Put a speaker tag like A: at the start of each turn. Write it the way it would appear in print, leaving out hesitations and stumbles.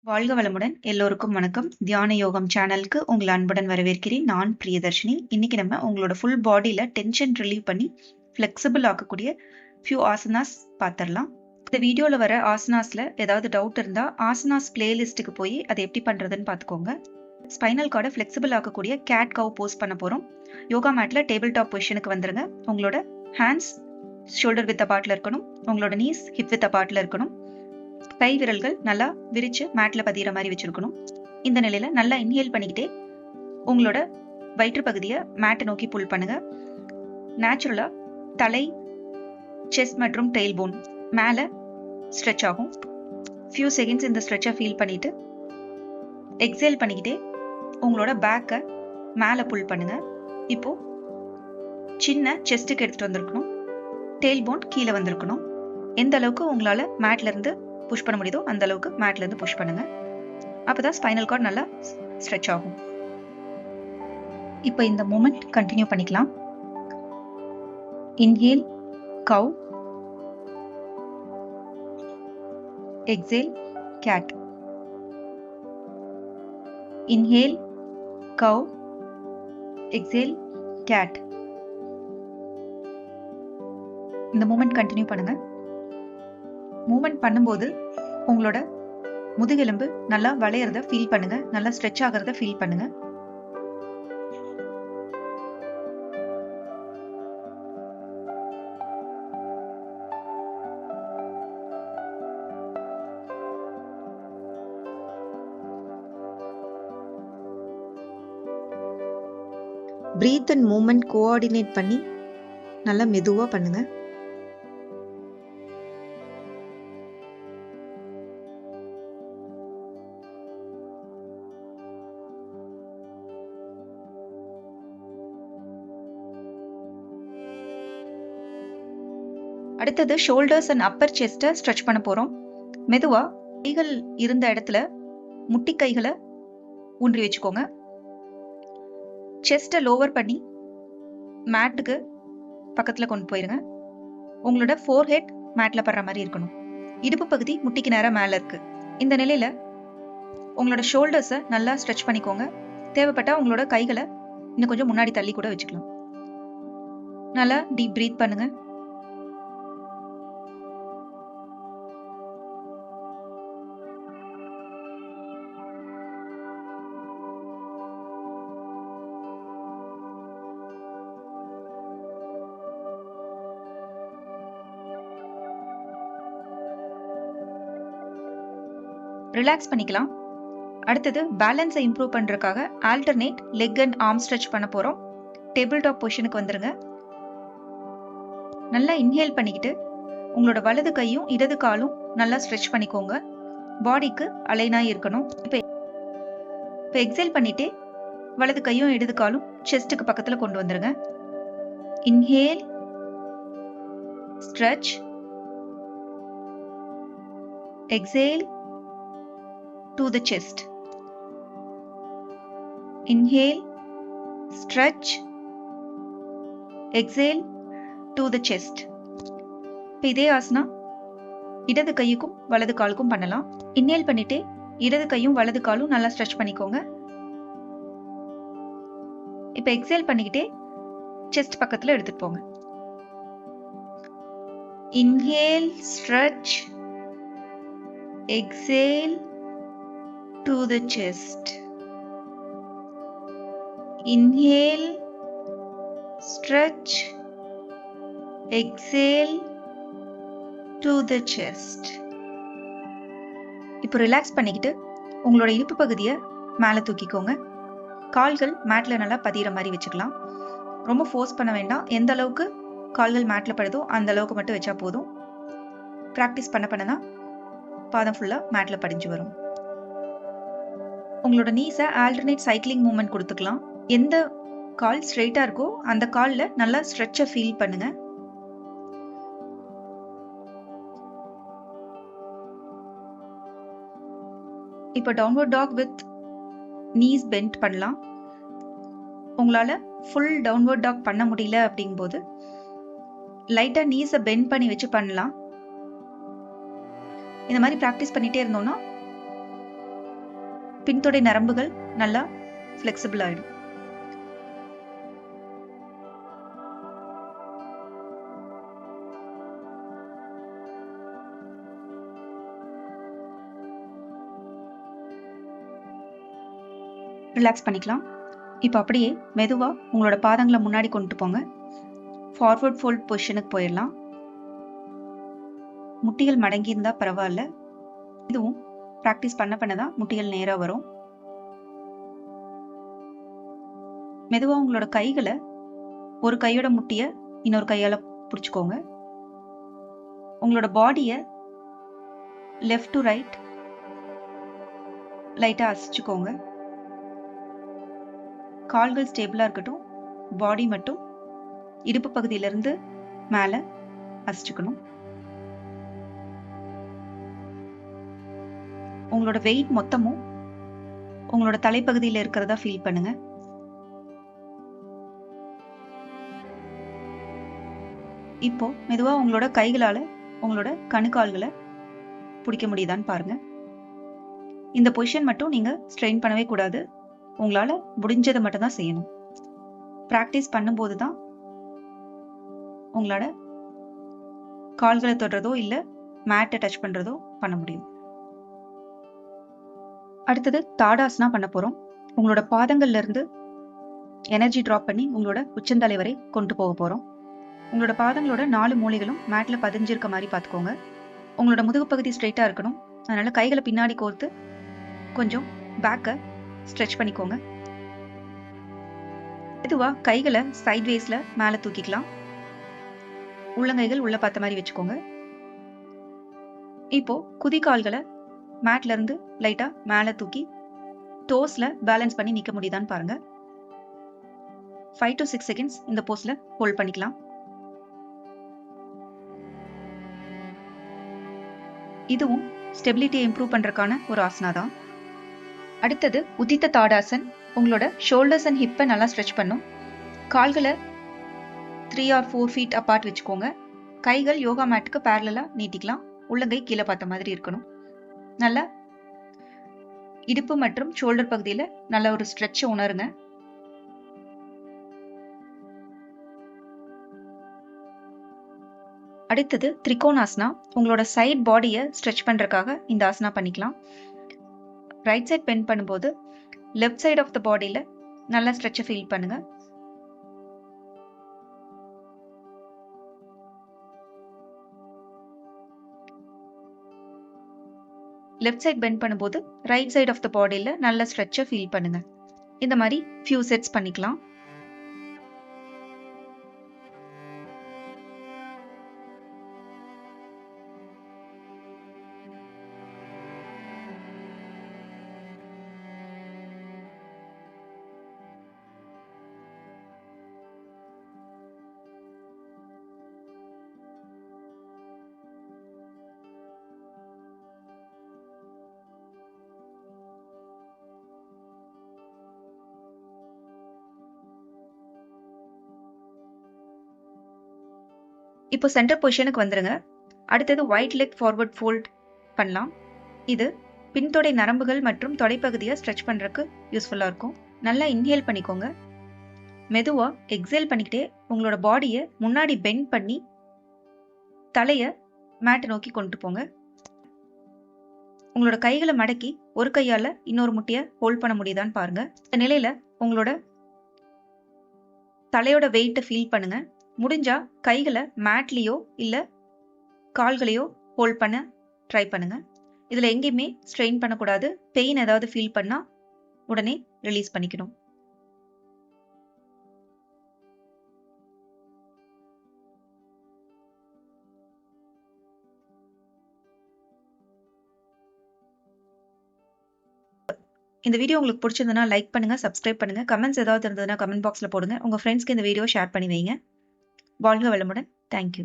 A: வாழ்க வளமுடன். எல்லோருக்கும் வணக்கம். தியான யோகம் சேனலுக்கு உங்களை அன்புடன் வரவேற்கிறேன். நான் பிரியதர்ஷினி. இன்னைக்கு நம்ம உங்களோட ஃபுல் பாடியில டென்ஷன் ரிலீவ் பண்ணி ஃபிளெக்சிபிள் ஆக்கக்கூடிய ஃபியூ ஆசனாஸ் பார்த்துடலாம். இந்த வீடியோல வர ஆசனாஸ்ல ஏதாவது டவுட் இருந்தா ஆசனாஸ் பிளேலிஸ்ட்டுக்கு போய் அதை எப்படி பண்றதுன்னு பார்த்துக்கோங்க. ஸ்பைனல் கார்டை ஃபிளெக்சிபிள் ஆக்கக்கூடிய கேட் கவ் போஸ் பண்ண போறோம். யோகா மேட்ல டேபிள் டாப் பொசிஷனுக்கு வந்துருங்க. உங்களோட ஹேண்ட்ஸ் ஷோல்டர் வித் அபார்ட்ல இருக்கணும். உங்களோட நீஸ் ஹிப் வித் அபார்ட்ல இருக்கணும். கை விரல்கள் நல்லா விரிச்சு மேட்ல பதிகிற மாதிரி வச்சிருக்கணும். இந்த நிலையில நல்லா இன்ஹேல் பண்ணிக்கிட்டே உங்களோட வயிற்று பகுதியை மேட்டை நோக்கி புல் பண்ணுங்க. நேச்சுரலா தலை, செஸ்ட் மற்றும் டெயில் போன் மேல ஸ்ட்ரெச் ஆகும். ஃபியூ செகண்ட்ஸ் இந்த ஸ்ட்ரெச்சை ஃபீல் பண்ணிட்டு எக்ஸேல் பண்ணிக்கிட்டே உங்களோட பேக்கை மேல புல் பண்ணுங்க. இப்போ சின்ன செஸ்ட்டுக்கு எடுத்துட்டு வந்திருக்கணும். டெயில் போன் கீழே வந்திருக்கணும். எந்த அளவுக்கு உங்களால மேட்ல இருந்து புஷ் பண்ண முடியுதோ அந்த அளவுக்கு மேட்ல இருந்து புஷ் பண்ணுங்க. அப்பதான் ஸ்பைனல் கார்டு நல்லா ஸ்ட்ரெச் ஆகும். இப்போ இந்த மூமெண்ட் கண்டினியூ பண்ணிக்கலாம். இன்ஹேல் கவ், எக்ஸேல் கேட். இன்ஹேல் கவ், எக்ஸேல் கேட். இந்த மூமெண்ட் கண்டினியூ பண்ணுங்க. மூமெண்ட் பண்ணும்போது உங்களோட முதுகெலும்பு நல்லா வளையறத ஃபீல் பண்ணுங்க. நல்லா ஸ்ட்ரெச் ஆகிறத ஃபீல் பண்ணுங்க.
B: பிரீத் அண்ட் மூமெண்ட் கோஆர்டினேட் பண்ணி நல்லா மெதுவா பண்ணுங்க.
A: அடுத்தது ஷோல்டர்ஸ் அண்ட் அப்பர் செஸ்ட்டை ஸ்ட்ரெச் பண்ண போறோம். மெதுவா கைகள் இருந்த இடத்துல முட்டி கைகளை ஊன்றி வச்சுக்கோங்க. செஸ்ட்டை லோவர் பண்ணி மேட்டுக்கு பக்கத்துல கொண்டு போயிருங்க. உங்களோட ஃபோர்ஹெட் மேட்ல படுற மாதிரி இருக்கணும். இடுப்பு பகுதி முட்டிக்கு நேரம் மேல இருக்கு. இந்த நிலையில உங்களோட ஷோல்டர்ஸை நல்லா ஸ்ட்ரெச் பண்ணிக்கோங்க. தேவைப்பட்டா உங்களோட கைகளை இன்னும் கொஞ்சம் முன்னாடி தள்ளி கூட வச்சுக்கலாம். நல்லா டீப் பிரீத் பண்ணுங்க. ரிலாக்ஸ் பண்ணிக்கலாம். அடுத்தது பேலன்ஸை இம்ப்ரூவ் பண்றதுக்காக alternate leg and arm stretch பண்ண போறோம். டேபிள் டாப் பொசிஷனுக்கு வந்துருங்க. நல்லா இன்ஹேல் பண்ணிக்கிட்டு உங்களோட வலது கையும் இடது காலும் நல்லா ஸ்ட்ரெச் பண்ணிக்கோங்க. பாடிக்கு அலைனா இருக்கணும். இப்போ எக்ஸேல் பண்ணிட்டு வலது கையும் இடது காலும் செஸ்ட்டுக்கு பக்கத்துல கொண்டு வந்துருங்க. Inhale, stretch, exhale to the chest. Inhale, stretch, exhale to the chest. இப்போ இதே ஆசனா இடது கையுக்கும் வலது காலுக்கும் பண்ணலாம். இன்ஹேல் பண்ணிட்டு இடது கையும் வலது காலும் நல்லா ஸ்ட்ரெச் பண்ணிக்கோங்க. இப்போ எக்ஸேல் பண்ணிக்கிட்டே செஸ்ட் பக்கத்துல எடுத்துட்டு போங்க. Inhale, stretch, exhale to the chest. Inhale, stretch, exhale to the chest. இப்போ ரிலாக்ஸ் பண்ணிக்கிட்டு உங்களோட இடுப்பு பகுதியை மேலே தூக்கிக்கோங்க. கால்கள் மேட்ல நல்லா பதிகிற மாதிரி வச்சுக்கலாம். ரொம்ப ஃபோர்ஸ் பண்ண வேண்டாம். எந்த அளவுக்கு கால்கள் மேட்ல படுதோ அந்த அளவுக்கு மட்டும் வச்சா போதும். ப்ராக்டிஸ் பண்ண தான் பாதம் ஃபுல்லா மேட்ல படிஞ்சு வரும். உங்களோட நீஸை ஆல்டர்னேட் சைக்கிளிங் மூவ்மெண்ட் கொடுத்துக்கலாம். எந்த கால் ஸ்ட்ரெயிட்டா இருக்கோ அந்த கால்ல நல்லா ஸ்ட்ரெச்சை ஃபீல் பண்ணுங்க. இப்போ downward dog with knees bend பண்ணலாம். உங்களால ஃபுல் டவுன்வர்ட் டாக் பண்ண முடியல அப்படிங்கும்போது லைட்டா நீஸை பெண்ட் பண்ணி வச்சு பண்ணலாம். இந்த மாதிரி ப்ராக்டிஸ் பண்ணிட்டே இருந்தோம்னா பின்தொடை நரம்புகள் நல்லா ஃப்ளெக்சிபிள் ஆயிடும். ரிலாக்ஸ் பண்ணிக்கலாம். இப்போ அப்படியே மெதுவா உங்களோட பாதங்களை முன்னாடி கொண்டு போங்க. ஃபார்வர்ட் ஃபோல்ட் பொசிஷனுக்கு போயிடலாம். முட்டிகள் மடங்கி இருந்தா பரவாயில்ல. இதுவும் ப்ராக்டிஸ் பண்ண பண்ணதான் முட்டிகள் நேரா வரும். மெதுவா உங்களோட கைகளை ஒரு கையோட முட்டிய இன்னொரு கையால பிடிச்சுக்கோங்க. உங்களோட பாடிய லெஃப்ட் டு ரைட் லைட்டா அசைச்சுக்கோங்க. கால்கள் ஸ்டேபிளா இருக்கட்டும். பாடி மட்டும் இடுப்பு பகுதியிலிருந்து மேல அசைச்சுக்கணும். உங்களோட வெயிட் மொத்தமும் உங்களோட தலைப்பகுதியில் இருக்கிறதா ஃபீல் பண்ணுங்க. இப்போ மெதுவா உங்களோட கைகளால உங்களோட கணுக்கால்களை பிடிக்க முடியுதான்னு பாருங்க. இந்த பொசிஷன் மட்டும் நீங்க ஸ்ட்ரெயின் பண்ணவே கூடாது. உங்களால முடிஞ்சதை மட்டும் தான் செய்யணும். பிராக்டிஸ் பண்ணும்போது தான் உங்களோட கால்களை தொடுறதோ இல்ல மேட்டை டச் பண்றதோ பண்ண முடியும். அடுத்தது தாடாசனா பண்ண போறோம். உங்களோட பாதங்கள்ல இருந்து எனர்ஜி டிராப் பண்ணி உங்களோட உச்சந்தலை வரை கொண்டு போக போறோம். உங்களோட பாதங்களோட 4 மூலைகளும் மேட்ல பதிஞ்சிருக்க மாதிரி பார்த்துக்கோங்க. உங்களோட முதுகு பகுதி ஸ்ட்ரெயிட்டா இருக்கணும். அதனால கைகளை பின்னாடி கோர்த்து கொஞ்சம் பேக்கை ஸ்ட்ரெச் பண்ணிக்கோங்க. மெதுவா கைகளை சைட்வேஸ்ல மேல தூக்கிக்கலாம். உள்ளங்கைகள் உள்ள பார்த்த மாதிரி வச்சுக்கோங்க. இப்போ குதிகால்களை மேட்ல இருந்து லைட்டா மேல தூக்கி டோஸ்ல பேலன்ஸ் பண்ணி நிக்க முடியுதான்னு பாருங்க. 5 to 6 செகண்ட்ஸ் இந்த போஸ்ல ஹோல்ட் பண்ணிக்கலாம். இதுவும் ஸ்டெபிலிட்டியை இம்ப்ரூவ் பண்றதுக்கான ஒரு ஆசனா தான். அடுத்தது உதித்த தாடாசன். உங்களோட ஷோல்டர்ஸ் அண்ட் ஹிப்பை நல்லா ஸ்ட்ரெச் பண்ணும். கால்களை 3 or 4 feet அப்பார்ட் வச்சுக்கோங்க. கைகள் யோகா மேட்டுக்கு பேரலா நீட்டிக்கலாம். உள்ளங்கை கீழே பார்த்த மாதிரி இருக்கணும். நல்லா இடுப்பு மற்றும் ஷோல்டர் பகுதியில நல்ல ஒரு ஸ்ட்ரெச் உணருங்க. அடுத்தது திரிகோணாசனா. உங்களோட சைட் பாடியை ஸ்ட்ரெச் பண்றதுக்காக இந்த ஆசனா பண்ணிக்கலாம். ரைட் சைட் பெண்ட் பண்ணும்போது லெஃப்ட் சைட் ஆஃப் த பாடியில நல்லா ஸ்ட்ரெச்சை ஃபீல் பண்ணுங்க. லெஃப்ட் சைட் பெண்ட் பண்ணும்போது ரைட் சைட் ஆஃப் த பாடியில நல்ல ஸ்ட்ரெச்சை ஃபீல் பண்ணுங்க. இந்த மாதிரி ஃபியூ செட்ஸ் பண்ணிக்கலாம். இப்போ சென்டர் பொசிஷனுக்கு வந்துருங்க. அடுத்தது ஒயிட் லெக் ஃபார்வர்ட் ஃபோல்ட் பண்ணலாம். இது பின்தொடை நரம்புகள் மற்றும் தொடைப்பகுதியை ஸ்ட்ரெச் பண்றதுக்கு யூஸ்ஃபுல்லா இருக்கும். நல்லா இன்ஹேல் பண்ணிக்கோங்க. மெதுவா எக்ஸேல் பண்ணிக்கிட்டே உங்களோட பாடியை முன்னாடி பெண்ட் பண்ணி தலையை மேட்டை நோக்கி கொண்டு போங்க. உங்களோட கைகளை மடக்கி ஒரு கையால இன்னொரு முட்டியை ஹோல்ட் பண்ண முடியுதான்னு பாருங்க. இந்த நிலையில உங்களோட தலையோட வெயிட்டை ஃபீல் பண்ணுங்க. முடிஞ்சா கைகளை மேட்லயோ இல்ல கால்களையோ ஹோல்ட் பண்ண ட்ரை பண்ணுங்க. இதுல எங்கேயுமே ஸ்ட்ரெயின் பண்ணக்கூடாது. பெயின் ஏதாவது ஃபீல் பண்ணா உடனே ரிலீஸ் பண்ணிக்கணும். இந்த வீடியோ உங்களுக்கு பிடிச்சிருந்தனா லைக் பண்ணுங்க, சப்ஸ்கிரைப் பண்ணுங்க. கமெண்ட்ஸ் ஏதாவது இருந்ததுன்னா கமெண்ட் பாக்ஸ்ல போடுங்க. உங்க ஃப்ரெண்ட்ஸ்க்கு இந்த வீடியோ ஷேர் பண்ணி வைங்க. வாழ்க வளமுடன். தேங்க்யூ.